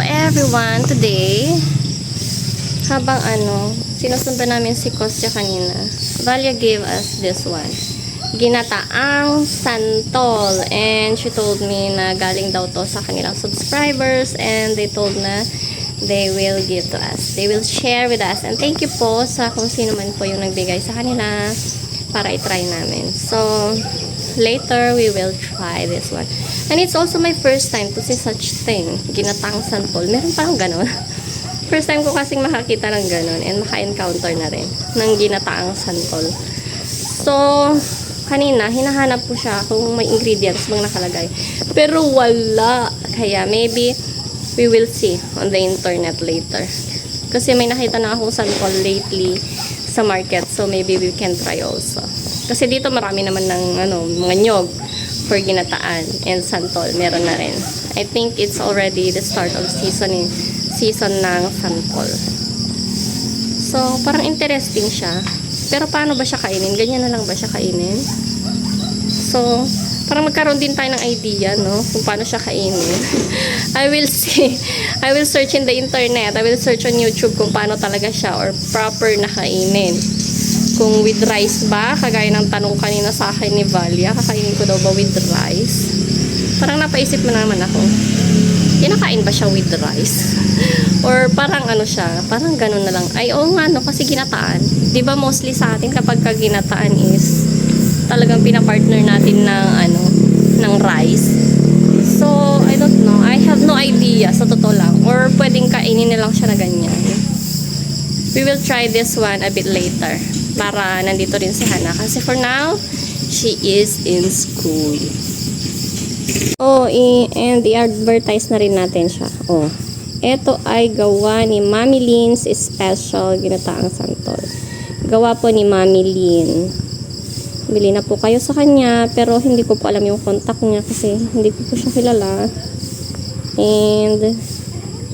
everyone, today habang sinusundan namin si Kostya kanina, Valia gave us this one, ginataang santol, and she told me na galing daw to sa kanilang subscribers, and they told na they will give to us, they will share with us, and thank you po sa kung sino man po yung nagbigay sa kanila para i-try namin. So later we will try this one, and it's also my first time to see such thing, ginataang santol. Meron parang ganon. First time ko kasing makakita ng ganon and maka-encounter na rin ng ginataang santol. So kanina hinahanap ko siya kung may ingredients bang nakalagay, pero wala. Kaya maybe we will see on the internet later, kasi may nakita na akong santol lately sa market, so maybe we can try also. Kasi dito marami naman ng mga nyog for ginataan, and santol meron na rin. I think it's already the start of season ng santol. So parang interesting siya, pero paano ba siya kainin? Ganyan na lang ba siya kainin? So parang magkaroon din tayo ng idea, no, kung paano siya kainin. I will see, I will search in the internet, I will search on YouTube kung paano talaga siya, or proper na kainin. Kung with rice ba, kagaya ng tanong kanina sa akin ni Valia, kakainin ko daw ba with rice? Parang napaisip mo naman ako, kinakain ba siya with rice? Or parang siya, parang ganun na lang. Ay, oo nga, no, kasi ginataan. Diba mostly sa atin kapag ginataan is talagang pinapartner natin ng rice. So, I don't know. I have no idea, sa totoo lang. Or pwedeng kainin nilang siya na ganyan. We will try this one a bit later, para nandito rin si Hana. Kasi for now, she is in school. Oh, and i-advertise na rin natin siya. Oh, ito ay gawa ni Mami Lynn's Special Ginataang Santol. Gawa po ni Mami Lynn. Bili na po kayo sa kanya, pero hindi ko po alam yung contact niya kasi hindi ko po siya kilala. And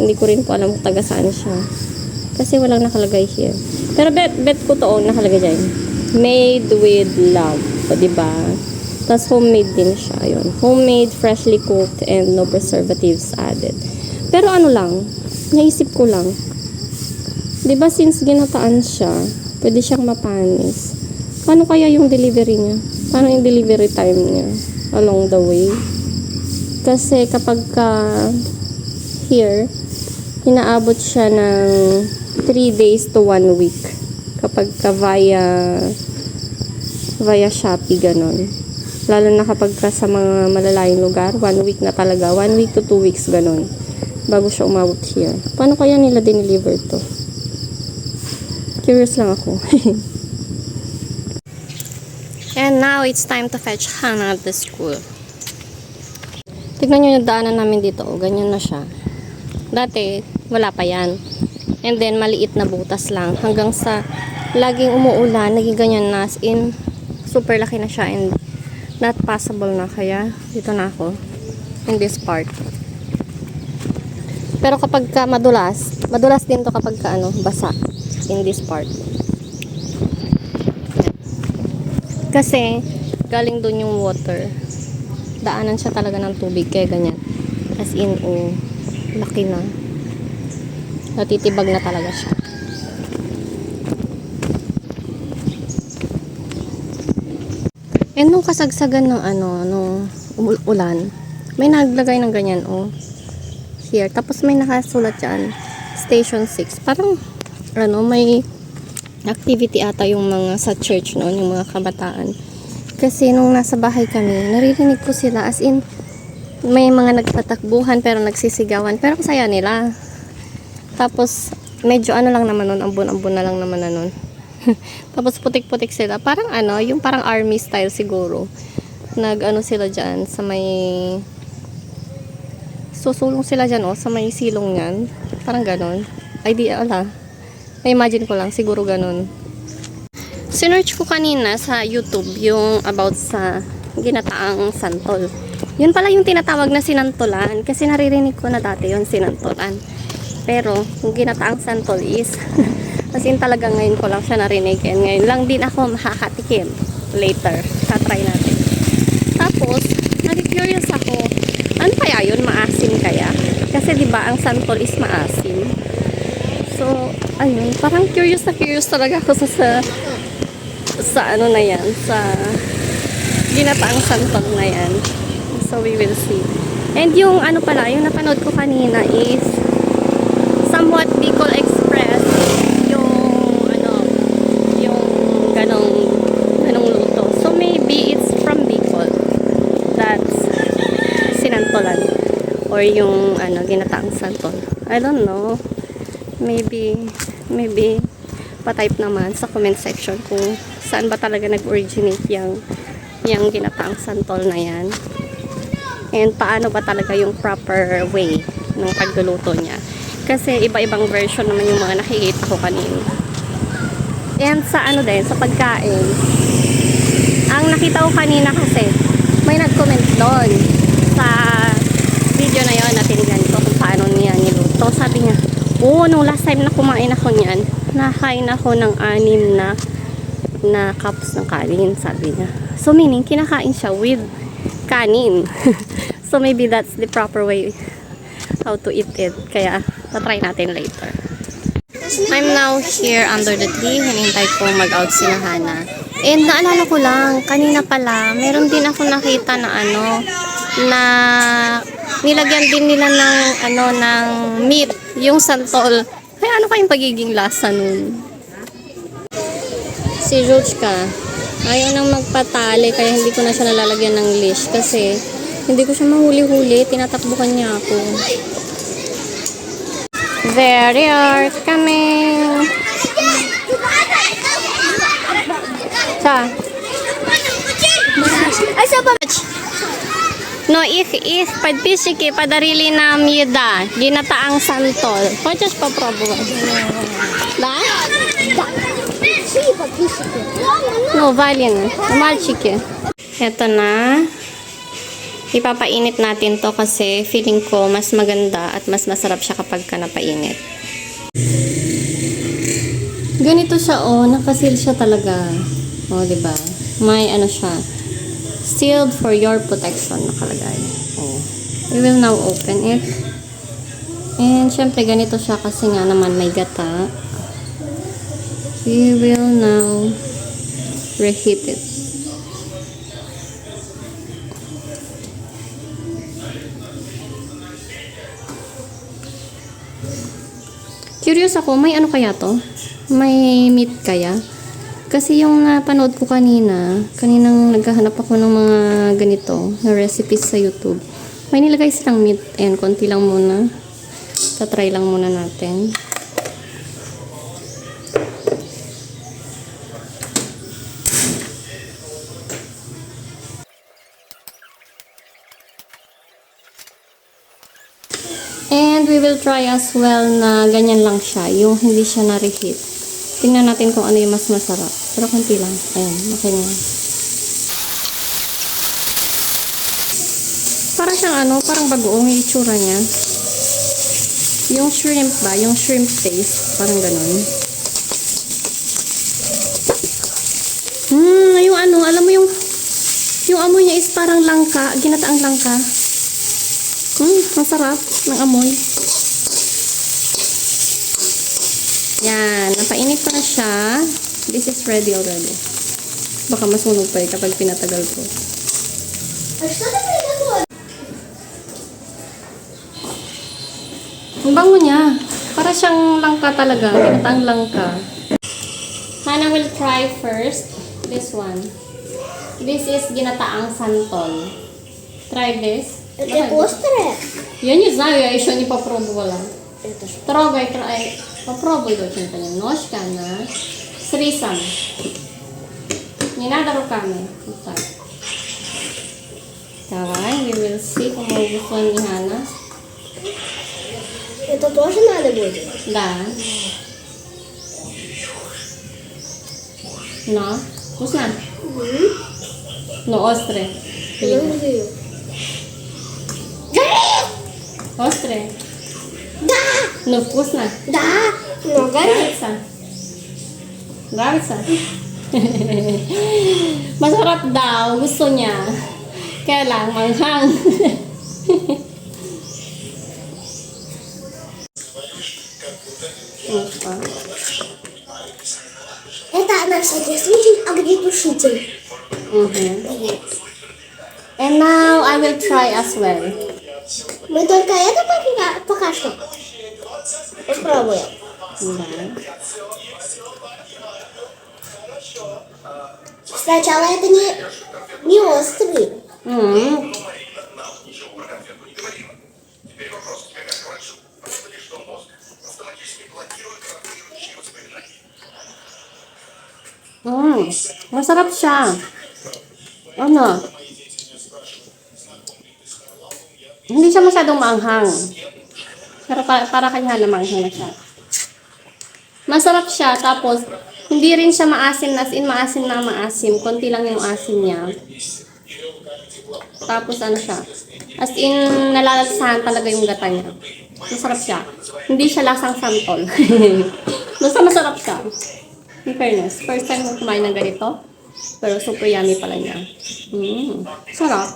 hindi ko rin po alam kung taga saan siya, kasi walang nakalagay here. Pero bet ko to, nakalagay dyan, made with love. O diba? Tapos homemade din siya. Yun. Homemade, freshly cooked, and no preservatives added. Pero lang, naisip ko lang, diba since ginataan siya, pwede siyang mapanis. Paano kaya yung delivery niya? Paano yung delivery time niya along the way? Kasi kapag here, inaabot siya ng 3 days to 1 week. Kapag via Shopee, ganon. Lalo na kapag sa mga malalayong lugar, 1 week na talaga. 1 week to 2 weeks, ganon, bago siya umabot here. Paano kaya nila dineliver to? Curious lang ako. And now, it's time to fetch Hana at the school. Tignan nyo yung daanan namin dito. O, ganyan na siya. Dati, wala pa yan. And then, maliit na butas lang. Hanggang sa laging umuulan, naging ganyan na. As in, super laki na siya. And not passable na. Kaya, dito na ako. In this part. Pero kapag madulas din to kapag basa. In this part. Kasi galing dun yung water, daanan siya talaga ng tubig, kaya ganyan. As in, laki na, natitibag na talaga siya. And nung kasagsagan ng nung ulan, may naglagay ng ganyan, here. Tapos may nakasulat dyan, Station 6. Parang may activity ata yung mga sa church noon, yung mga kabataan. Kasi nung nasa bahay kami, naririnig ko sila, as in, may mga nagtatakbuhan pero nagsisigawan, pero saya nila. Tapos medyo lang naman nun, ambon-ambon na lang naman na nun. Tapos putik-putik sila, parang yung parang army style siguro. Sila dyan sa may susulong sila dyan, sa may silong yan, parang ganon. Idea na-imagine ko lang, siguro ganun. Sinearch ko kanina sa YouTube yung about sa ginataang santol. Yun pala yung tinatawag na sinantolan, kasi naririnig ko na dati yun, sinantolan. Pero yung ginataang santol is as in talaga ngayon ko lang siya narinig, and ngayon lang din ako makakatikim. Later, try natin. Tapos, nag-curious ako, ano kaya yun? Maasim kaya? Kasi Kasi 'di ba ang santol is maasim. So, ayun, parang curious talaga ako sa ano na yan, sa ginataang santol na yan. So, we will see. And yung ano pala, yung napanood ko kanina is somewhat Bicol Express yung ano, yung ganong luto. So, maybe it's from Bicol. That's sinantolan. Or yung ano, ginataang santol. I don't know. Maybe pa-type naman sa comment section kung saan ba talaga nag-originate yung ginataang santol na yan. And paano ba talaga yung proper way ng pagluluto niya. Kasi iba-ibang version naman yung mga nakikita ko kanina. And sa ano din, sa pagkain. Ang nakita ko kanina kasi, may nag-comment doon sa video na yon na tinignan ko kung paano niya niluto. Sabi niya, nung last time na kumain ako niyan, nakain ako ng 6 na cups ng kanin, sabi niya. So, meaning, kinakain siya with kanin. So, maybe that's the proper way how to eat it. Kaya, tatry natin later. I'm now here under the tree. Hinihintay ko mag-out si Hana. And naalala ko lang, kanina pala, meron din ako nakita na na nilagyan din nila ng meat, yung santol. Kaya ano kayong pagiging lasa nun? Si Ruchka, ayaw nang magpatali, kaya hindi ko na siya nalalagyan ng leash kasi hindi ko siya mahuli-huli, tinatakbukan niya ako. There they are, coming! Sa? No, ich подписчики подарили нам еда, ginataang santol. Хочешь попробовать? Да? Да. No, Valin, мальчики. Ito na. Ipapainit natin to kasi feeling ko mas maganda at mas masarap siya kapag ka napainit. Ganito siya, nakasil siya talaga. Diba? May siya. Sealed for your protection nakalagay. We will now open it. And syempre ganito siya kasi nga naman may gata. We will now reheat it. Curious ako, may ano kaya to? May meat kaya? Kasi yung napanood ko kaninang naghahanap ako ng mga ganito na recipes sa YouTube. May nilagay silang meat and konti lang muna. Tatry lang muna natin. And we will try as well na ganyan lang siya, yung hindi siya na-reheat. Tingnan natin kung ano yung mas masarap. Pero konti lang. Ayan, okay na. Parang siyang parang bagoong yung itsura niya. Yung shrimp ba? Yung shrimp paste. Parang ganun. Yung alam mo yung amoy niya is parang langka. Ginataang langka. Ang sarap ng amoy. Yan, napainit ko na siya. This is ready already. Baka masunog pa kapag pinatagal ko. Ang bango niya. Para siyang langka talaga. Ginataang langka. Hana will try first this one. This is ginataang santol. Try this. Это острое? Я не знаю, я еще не попробовала. Трогай. Попробуй очень немножко с рисом. Не надо руками. Вот так. Давай, we will see, кому вкусно не Хана. Это тоже надо будет? Да. Но, вкусно? Но острый. Я не знаю. Острый? Да! Ну, вкусно? Да! Но горит. Нравится? Nравится? Masarap daw. Gusto niya. Kaya lang, manghang. Это наш соответствующий огнетушитель. And now I will try as well. Мы только это пока что попробуем. Да. Сначала это не острый. М. Masarap siya. Ano? Hindi siya masyadong maanghang. Pero para kanya na maanghang na siya. Masarap siya, tapos hindi rin siya maasim, as in maasim na maasim. Konti lang yung asim niya. Tapos ano siya, as in nalalasahan talaga yung gata niya. Masarap siya. Hindi siya lasang santol. Basta masarap siya. In fairness, first time ko kumain ng ganito. Pero super yummy pala niya. Sarap.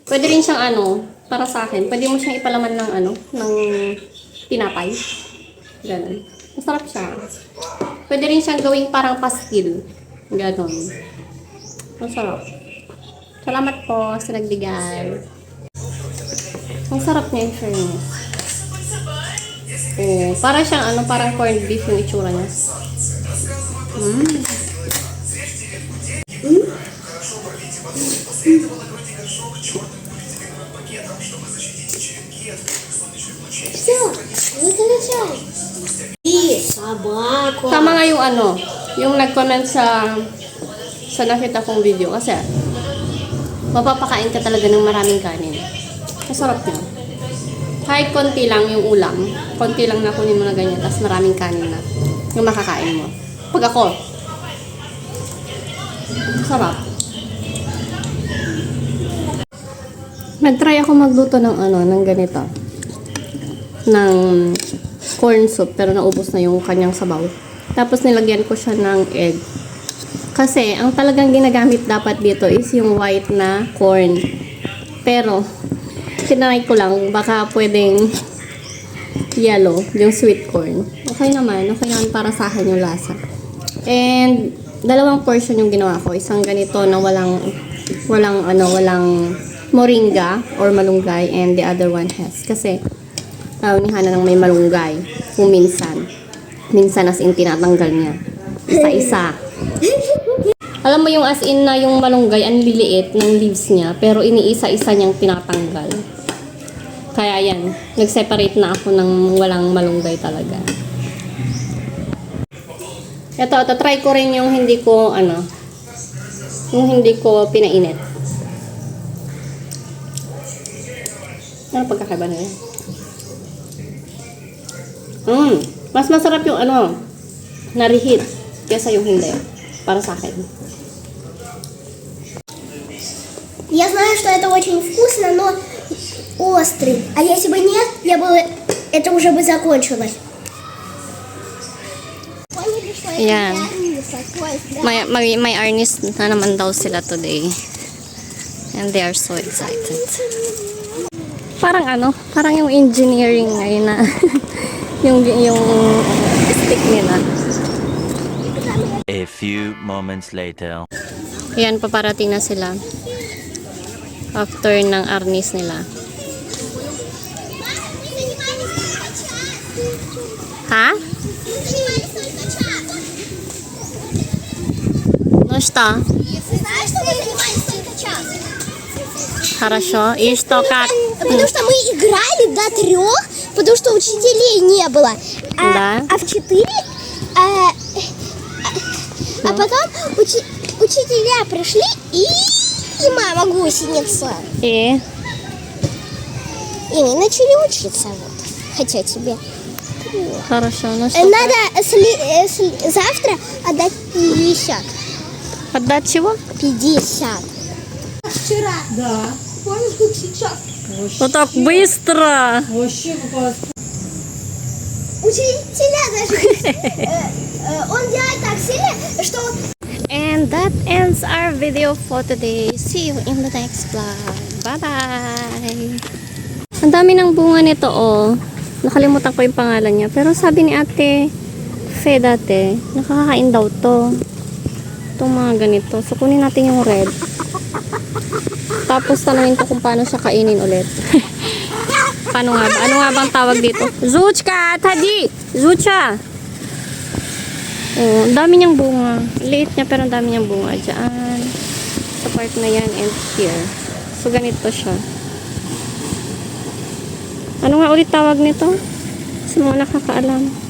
Pwede rin siyang para sa akin, pwede mo siyang ipalaman ng ng tinapay. Ganun. Masarap siya. Pwede rin siyang gawing parang pastil. Ganun. Masarap. Salamat po sa nagbigay. Ang sarap niya, in fairness. Para siyang parang corned beef yung itsura niya. Все, выключай. И собаку. Tama nga yung yung nag-comment sa nakita kong video. Kasi, mapapakain ka talaga ng maraming kanin. Masarap niya. Kahit konti lang yung ulam, konti lang na kunin mo na ganyan, tapos maraming kanin na yung makakain mo. Pag ako, sarap. Nag-try ako magluto ng ng ganito. Ng corn soup, pero naubos na yung kanyang sabaw. Tapos nilagyan ko siya ng egg. Kasi, ang talagang ginagamit dapat dito is yung white na corn. Pero, tinry ko lang, baka pwedeng yellow, yung sweet corn. Okay naman para sa akin yung lasa. And, dalawang portion yung ginawa ko. Isang ganito na walang moringa or malunggay, and the other one has. Kasi, nihanan ng may malunggay. Kung minsan. Minsan as in tinatanggal niya. Isa-isa. Alam mo yung as in na yung malunggay, ang liliit ng leaves niya, pero iniisa-isa niyang tinatanggal. Kaya yan, nag-separate na ako ng walang malunggay talaga. Ito, try ko rin yung hindi ko, yung hindi ko pinainit. Ano pagkakaiba na yun? Mas masarap yung na-reheat kesa yung hindi. Para sa akin. Я знаю, что это очень вкусно, но острый. А если бы нет, это уже бы закончилось. Yan. May Arnis na naman daw sila today. And they are so excited. Parang parang yung engineering ngayon na yung stick nila. A few moments later. Yan, paparating na sila. After ng Arnis nila. Ha? Ну что? Знаешь, что мы занимались только час? Хорошо. И что, как? Потому что мы играли до 3, потому что учителей не было. Да. А в 4... А потом учителя пришли и мама гусеница. И? И мы начали учиться. Вот. Хотя тебе... Хорошо. Ну что? Надо завтра отдать 50. Отдать чего? 50. Вчера. Да. Помнишь, как сейчас? Вот так быстро. Вообще попалась. Учителя даже... Он делает так сильно, что... And that ends our video for today. See you in the next vlog. Bye-bye! Ang dami ng bunga nito, oh. Nakalimutan ko yung pangalan niya. Pero sabi ni Ate Fe dati, nakakakain daw to. Itong mga ganito. So, kunin natin yung red. Tapos, tanungin ko kung paano siya kainin ulit. Paano nga ba? Ano nga bang tawag dito? Zuchka! Tadi! Zucha! Oh, ang dami niyang bunga. Liit niya pero ang dami niyang bunga. Diyan. Sa part na yan and here. So, ganito siya. Ano nga ulit tawag nito? Sa mga nakakaalam.